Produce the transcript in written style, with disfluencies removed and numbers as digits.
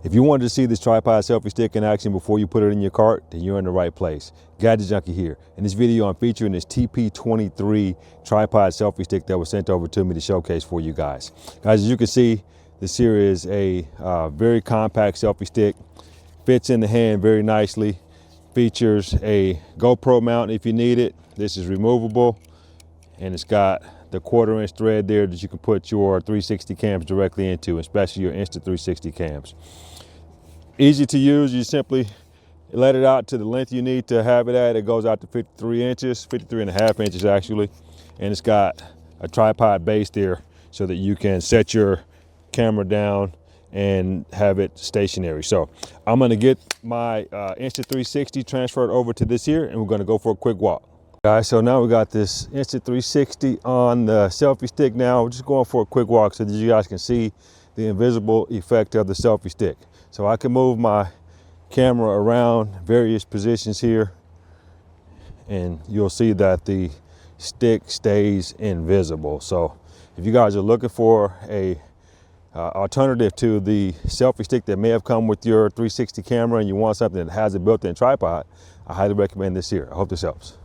If you wanted to see this tripod selfie stick in action before you put it in your cart, then you're in the right place. Gadget Junkie here. In this video, I'm featuring this TP23 tripod selfie stick that was sent over to me to showcase for you guys. Guys, as you can see, this here is a very compact selfie stick. Fits in the hand very nicely. Features a GoPro mount if you need it. This is removable, and it's got the 1/4" thread there that you can put your 360 cams directly into, especially your Insta360 cams. Easy to use. You simply let it out to the length you need to have it at. It goes out to 53 inches, 53.5 inches actually. And it's got a tripod base there so that you can set your camera down and have it stationary. So I'm gonna get my Insta360 transferred over to this here, and we're gonna go for a quick walk. Guys, so now we got this Insta360 on the selfie stick now. We're just going for a quick walk so that you guys can see the invisible effect of the selfie stick. So I can move my camera around various positions here, and you'll see that the stick stays invisible. So if you guys are looking for a alternative to the selfie stick that may have come with your 360 camera and you want something that has a built-in tripod, I highly recommend this here. I hope this helps.